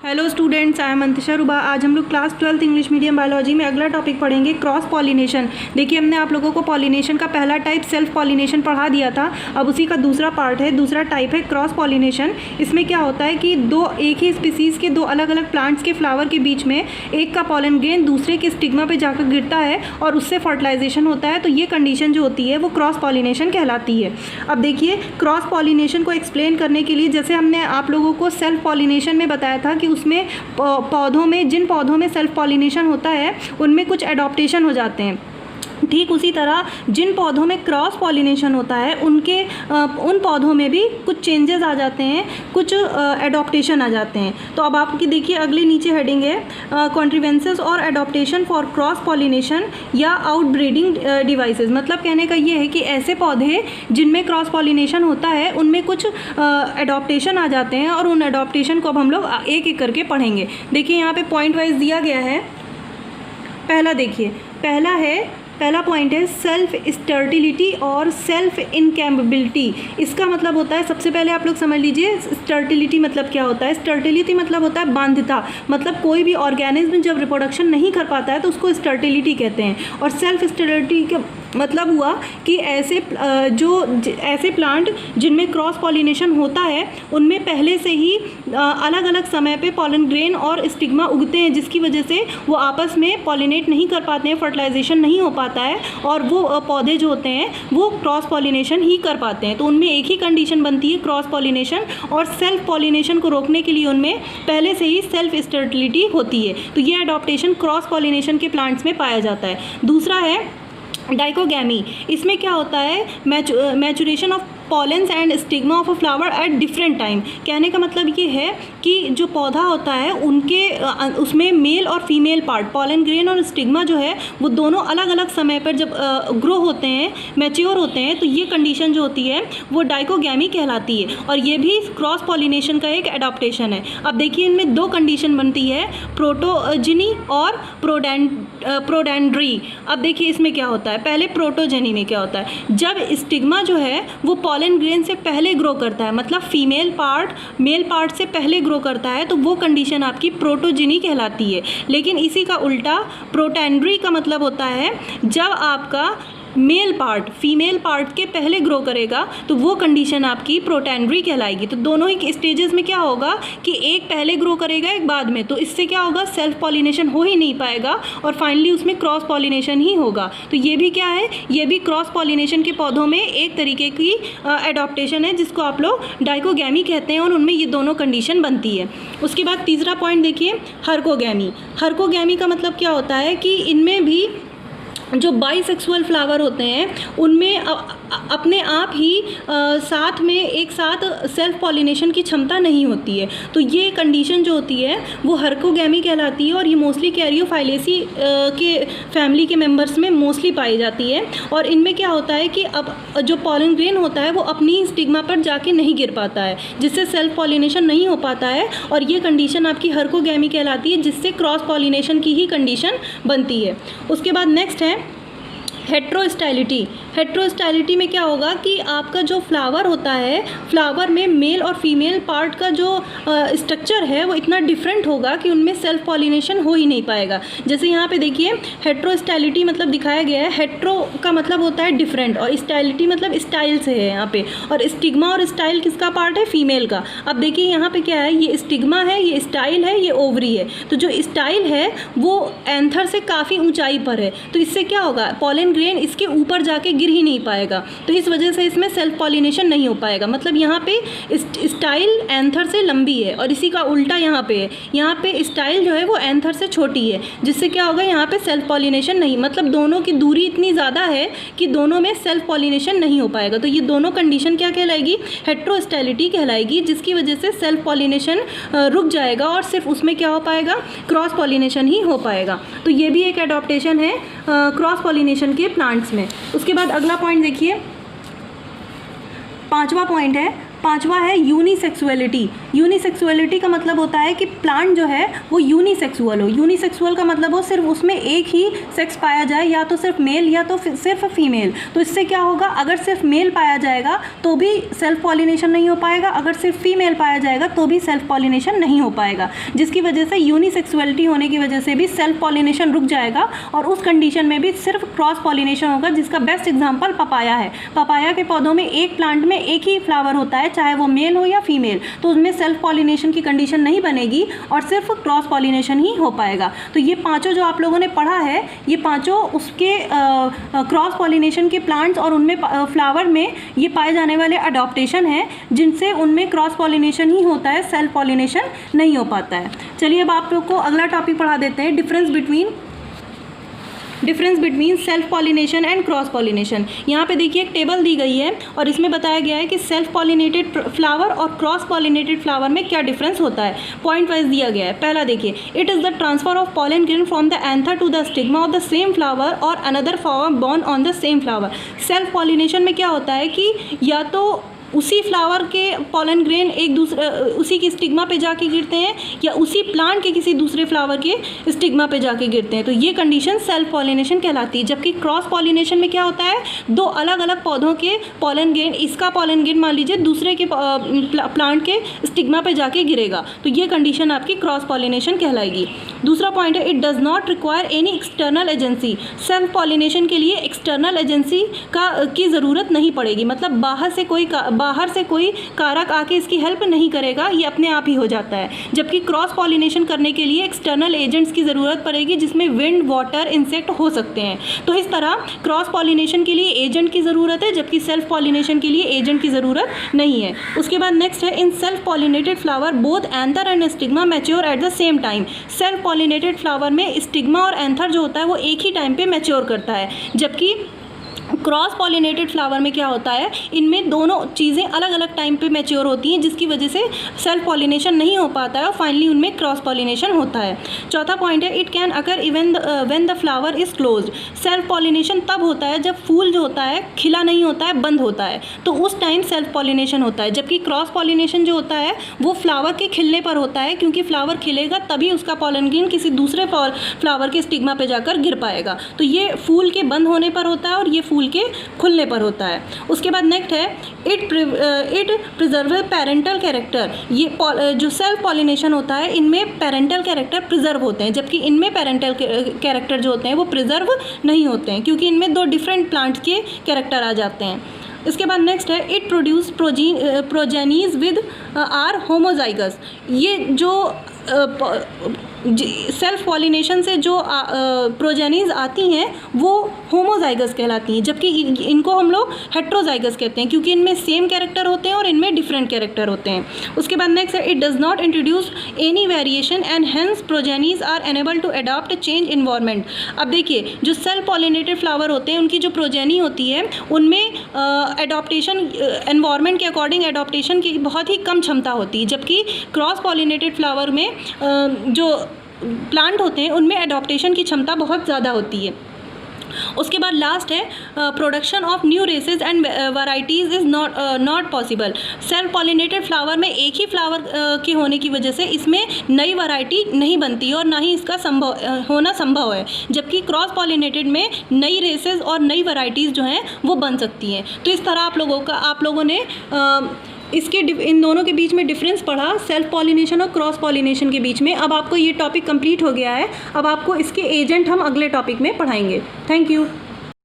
Hello students, I am अंतिशा रुबा। आज हम लोग class 12th English medium biology में अगला टॉपिक पढ़ेंगे क्रॉस पॉलिनेशन। देखिए, हमने आप लोगों को पॉलिनेशन का पहला टाइप सेल्फ पॉलिनेशन पढ़ा दिया था। अब उसी का दूसरा पार्ट है, दूसरा टाइप है क्रॉस पॉलिनेशन। इसमें क्या होता है कि एक ही स्पीसीज़ के दो अलग अलग प्लांट्स के फ्लावर के बीच में एक का पॉलन ग्रेन दूसरे के स्टिग्मा पर जाकर गिरता है और उससे फर्टिलाइजेशन होता है। तो ये कंडीशन जो होती है वो क्रॉस पॉलिनेशन कहलाती है। अब देखिए, क्रॉस पॉलिनेशन को एक्सप्लेन करने के लिए, जैसे हमने आप लोगों को सेल्फ पॉलिनेशन में बताया था कि उसमें पौधों में, जिन पौधों में सेल्फ पॉलिनेशन होता है उनमें कुछ एडॉप्टेशन हो जाते हैं। ठीक उसी तरह जिन पौधों में क्रॉस पॉलिनेशन होता है उन पौधों में भी कुछ चेंजेस आ जाते हैं, कुछ एडॉप्टेशन आ जाते हैं। तो अब आपकी देखिए अगले नीचे हेडिंग है कॉन्ट्रीवेंसेस और एडॉप्टेशन फॉर क्रॉस पॉलिनेशन या आउटब्रीडिंग डिवाइसेस। मतलब कहने का ये है कि ऐसे पौधे जिनमें क्रॉस पॉलिनेशन होता है उनमें कुछ एडॉप्टेशन आ जाते हैं और उन एडॉप्टेशन को अब हम लोग एक एक करके पढ़ेंगे। देखिए यहाँ पे पॉइंट वाइज दिया गया है। पहला देखिए, पहला पॉइंट है सेल्फ स्टर्टिलिटी और सेल्फ इनकैपेबिलिटी। इसका मतलब होता है, सबसे पहले आप लोग समझ लीजिए स्टर्टिलिटी मतलब क्या होता है। स्टर्टिलिटी मतलब होता है बांध्यता। मतलब कोई भी ऑर्गेनिज्म जब रिप्रोडक्शन नहीं कर पाता है तो उसको स्टर्टिलिटी कहते हैं। और सेल्फ स्टर्टिलिटी का मतलब हुआ कि ऐसे प्लांट जिनमें क्रॉस पॉलिनेशन होता है उनमें पहले से ही अलग अलग समय पे पॉलन ग्रेन और स्टिग्मा उगते हैं, जिसकी वजह से वो आपस में पॉलिनेट नहीं कर पाते हैं, फर्टिलाइजेशन नहीं हो पाता है और वो पौधे जो होते हैं वो क्रॉस पॉलिनेशन ही कर पाते हैं। तो उनमें एक ही कंडीशन बनती है, क्रॉस पॉलिनेशन, और सेल्फ पॉलिनेशन को रोकने के लिए उनमें पहले से ही सेल्फ स्टर्टिलिटी होती है। तो ये एडॉप्टेशन क्रॉस पॉलिनेशन के प्लांट्स में पाया जाता है। दूसरा है डाइकोगैमी। इसमें क्या होता है, maturation of pollens and stigma of a flower at different time. कहने का मतलब ये है कि जो पौधा होता है उसमें मेल और फीमेल पार्ट, पॉलन ग्रेन और स्टिग्मा जो है वो दोनों अलग अलग समय पर जब ग्रो होते हैं, मैच्योर होते हैं, तो ये कंडीशन जो होती है वो डाइकोगैमी कहलाती है। और ये भी क्रॉस पॉलिनेशन का एक एडॉप्टेशन है। अब देखिए, इनमें दो कंडीशन बनती है, प्रोटोजेनी और प्रोडेंड्री। अब देखिए इसमें क्या होता है, पहले प्रोटोजेनी में क्या होता है, जब स्टिग्मा जो है वो पॉलन ग्रेन से पहले ग्रो करता है, मतलब फीमेल पार्ट मेल पार्ट से पहले ग्रो करता है, तो वो कंडीशन आपकी प्रोटोजेनी कहलाती है। लेकिन इसी का उल्टा प्रोटेंड्री का मतलब होता है जब आपका मेल पार्ट फीमेल पार्ट के पहले ग्रो करेगा, तो वो कंडीशन आपकी प्रोटेंड्री कहलाएगी। तो दोनों ही स्टेजेस में क्या होगा कि एक पहले ग्रो करेगा, एक बाद में, तो इससे क्या होगा, सेल्फ पॉलिनेशन हो ही नहीं पाएगा और फाइनली उसमें क्रॉस पॉलिनेशन ही होगा। तो ये भी क्या है, ये भी क्रॉस पॉलिनेशन के पौधों में एक तरीके की एडॉप्टेशन है, जिसको आप लोग डाइकोगैमी कहते हैं, और उनमें ये दोनों कंडीशन बनती है। उसके बाद तीसरा पॉइंट देखिए, हर्कोगैमी। हर्कोगैमी का मतलब क्या होता है कि इनमें भी जो बाइसेक्सुअल फ्लावर होते हैं उनमें अपने आप ही साथ में एक साथ सेल्फ पॉलिनेशन की क्षमता नहीं होती है। तो ये कंडीशन जो होती है वो हर्कोगैमी कहलाती है और ये मोस्टली कैरियोफाइलेसी के फैमिली के मेंबर्स में मोस्टली पाई जाती है। और इनमें क्या होता है कि अब जो पॉलन ग्रेन होता है वो अपनी स्टिग्मा पर जाके नहीं गिर पाता है, जिससे सेल्फ पॉलिनेशन नहीं हो पाता है, और ये कंडीशन आपकी हर्कोगैमी कहलाती है, जिससे क्रॉस पॉलिनेशन की ही कंडीशन बनती है। उसके बाद नेक्स्ट है हेट्रोस्टाइलिटी। हेट्रोस्टाइलिटी में क्या होगा कि आपका जो फ्लावर होता है, फ्लावर में मेल और फीमेल पार्ट का जो स्ट्रक्चर है वो इतना डिफरेंट होगा कि उनमें सेल्फ पॉलिनेशन हो ही नहीं पाएगा। जैसे यहाँ पे देखिए, हेट्रोस्टाइलिटी मतलब दिखाया गया है, हेट्रो का मतलब होता है डिफरेंट और स्टाइलिटी मतलब स्टाइल से है यहाँ पे, और स्टिग्मा और स्टाइल किसका पार्ट है, फीमेल का। अब देखिए यहाँ पे क्या है, ये स्टिग्मा है, ये स्टाइल है, ये ओवरी है। तो जो स्टाइल है वो एंथर से काफ़ी ऊंचाई पर है, तो इससे क्या होगा, पॉलन ग्रेन इसके ऊपर जाके गिर ही नहीं पाएगा, तो इस वजह से इसमें सेल्फ पॉलिनेशन नहीं हो पाएगा। मतलब यहाँ पे स्टाइल एंथर से लंबी है और इसी का उल्टा यहाँ पे है, यहाँ पे स्टाइल जो है वो एंथर से छोटी है, जिससे क्या होगा, यहाँ पे सेल्फ पॉलिनेशन नहीं, मतलब दोनों की दूरी इतनी ज़्यादा है कि दोनों में सेल्फ पॉलिनेशन नहीं हो पाएगा। तो ये दोनों कंडीशन क्या कहलाएगी, हेट्रोस्टाइलिटी कहलाएगी, जिसकी वजह से सेल्फ पॉलिनेशन रुक जाएगा और सिर्फ उसमें क्या हो पाएगा, क्रॉस पॉलिनेशन ही हो पाएगा। तो ये भी एक एडॉप्टेशन है क्रॉस पॉलिनेशन के प्लांट्स में। उसके बाद अगला पॉइंट देखिए, पांचवा पॉइंट है पांचवा है यूनिसेक्सुअलिटी। यूनिसेक्सुअलिटी का मतलब होता है कि प्लांट जो है वो यूनिसेक्सुअल हो। यूनिसेक्सुअल का मतलब हो सिर्फ उसमें एक ही सेक्स पाया जाए, या तो सिर्फ मेल या तो सिर्फ फीमेल। तो इससे क्या होगा, अगर सिर्फ मेल पाया जाएगा तो भी सेल्फ पॉलिनेशन नहीं हो पाएगा, अगर सिर्फ फीमेल पाया जाएगा तो भी सेल्फ पॉलिनेशन नहीं हो पाएगा, जिसकी वजह से यूनिसेक्सुअलिटी होने की वजह से भी सेल्फ पॉलिनेशन रुक जाएगा और उस कंडीशन में भी सिर्फ क्रॉस पॉलिनेशन होगा, जिसका बेस्ट एग्जांपल पपाया है। पपाया के पौधों में एक प्लांट में एक ही फ्लावर होता है, चाहे वो मेल हो या फीमेल, तो उसमें सेल्फ पॉलिनेशन की कंडीशन नहीं बनेगी और सिर्फ क्रॉस पॉलिनेशन ही हो पाएगा। तो ये पांचों जो आप लोगों ने पढ़ा है, ये पांचों उसके क्रॉस पॉलिनेशन के प्लांट्स और उनमें फ्लावर में ये पाए जाने वाले अडॉप्टेशन हैं, जिनसे उनमें क्रॉस पॉलिनेशन ही होता है, सेल्फ पॉलिनेशन नहीं हो पाता है। चलिए अब आप लोग को अगला टॉपिक पढ़ा देते हैं, difference between self pollination and cross pollination. यहाँ पे देखिए एक टेबल दी गई है और इसमें बताया गया है कि सेल्फ पॉलिनेटेड फ्लावर और क्रॉस पॉलिनेटेड फ्लावर में क्या डिफरेंस होता है, पॉइंट वाइज दिया गया है। पहला देखिए, it is the transfer of pollen grain from the anther to the stigma of the same flower और another flower borne on the same flower. Self pollination में क्या होता है कि या तो उसी फ्लावर के पॉलन ग्रेन एक दूसरे उसी की स्टिग्मा पे जाके गिरते हैं या उसी प्लांट के किसी दूसरे फ्लावर के स्टिग्मा पे जाके गिरते हैं, तो ये कंडीशन सेल्फ पॉलिनेशन कहलाती है। जबकि क्रॉस पॉलिनेशन में क्या होता है, दो अलग अलग पौधों के पॉलन ग्रेन, इसका पॉलन ग्रेन मान लीजिए दूसरे के प्लांट के स्टिग्मा पे जाके गिरेगा, तो ये कंडीशन आपकी क्रॉस पॉलिनेशन कहलाएगी। दूसरा पॉइंट है, it does not require any external agency. Self pollination के लिए एक्सटर्नल एजेंसी की ज़रूरत नहीं पड़ेगी, मतलब बाहर से कोई कारक आके इसकी हेल्प नहीं करेगा, ये अपने आप ही हो जाता है। जबकि क्रॉस पॉलिनेशन करने के लिए एक्सटर्नल एजेंट्स की ज़रूरत पड़ेगी, जिसमें विंड, वाटर, इंसेक्ट हो सकते हैं। तो इस तरह क्रॉस पॉलिनेशन के लिए एजेंट की ज़रूरत है, जबकि सेल्फ पॉलिनेशन के लिए एजेंट की ज़रूरत नहीं है। उसके बाद नेक्स्ट है, in self pollinated flower both anther and stigma mature at the same time. Self pollinated flower में स्टिग्मा और एंथर जो होता है वो एक ही टाइम पे मैच्योर करता है, जबकि क्रॉस पॉलिनेटेड फ्लावर में क्या होता है, इनमें दोनों चीज़ें अलग अलग टाइम पे मैच्योर होती हैं, जिसकी वजह से सेल्फ पॉलिनेशन नहीं हो पाता है और फाइनली उनमें क्रॉस पॉलिनेशन होता है। चौथा पॉइंट है, it can occur even when the flower is closed. Self pollination तब होता है जब फूल जो होता है खिला नहीं होता है, बंद होता है, तो उस टाइम सेल्फ पॉलिनेशन होता है। जबकि क्रॉस पॉलिनेशन जो होता है वो फ्लावर के खिलने पर होता है, क्योंकि फ्लावर खिलेगा तभी उसका पॉलन ग्रेन किसी दूसरे फ्लावर के स्टिग्मा पे जाकर गिर पाएगा। तो ये फूल के बंद होने पर होता है और ये फूल के खुलने पर होता है। उसके बाद नेक्स्ट है, इट प्रिजर्व पेरेंटल कैरेक्टर। ये जो सेल्फ पॉलिनेशन होता है इनमें पेरेंटल कैरेक्टर प्रिजर्व होते हैं, जबकि इनमें पेरेंटल कैरेक्टर जो होते हैं वो प्रिजर्व नहीं होते हैं, क्योंकि इनमें दो डिफरेंट प्लांट्स के कैरेक्टर आ जाते हैं। इसके बाद नेक्स्ट है, it produce progenies with are homozygous. ये जो सेल्फ पॉलिनेशन से जो प्रोजेनीज आती हैं वो होमोजाइगस कहलाती हैं, जबकि इनको हम लोग हेट्रोजाइगस कहते हैं, क्योंकि इनमें सेम कैरेक्टर होते हैं और इनमें डिफरेंट कैरेक्टर होते हैं। उसके बाद नेक्स्ट है, it does not introduce any variation and hence progenies are enable to adopt change environment. अब देखिए, जो सेल्फ पॉलिनेटेड फ्लावर होते हैं उनकी जो प्रोजेनी होती है उनमें एडॉप्टेशन एनवायरनमेंट के अकॉर्डिंग एडॉप्टेशन की बहुत ही कम क्षमता होती है, जबकि क्रॉस पॉलिनेटेड फ्लावर में जो प्लांट होते हैं उनमें एडॉप्टेशन की क्षमता बहुत ज़्यादा होती है। उसके बाद लास्ट है, production of new races and varieties is not possible. Self pollinated flower में एक ही फ्लावर के होने की वजह से इसमें नई वैरायटी नहीं बनती और ना ही इसका होना संभव है, जबकि क्रॉस पॉलिनेटेड में नई रेसेस और नई वैरायटीज़ जो हैं वो बन सकती हैं। तो इस तरह आप लोगों ने इन दोनों के बीच में डिफरेंस पढ़ा, सेल्फ पॉलिनेशन और क्रॉस पॉलिनेशन के बीच में। अब आपको ये टॉपिक कंप्लीट हो गया है, अब आपको इसके एजेंट हम अगले टॉपिक में पढ़ाएंगे। Thank you.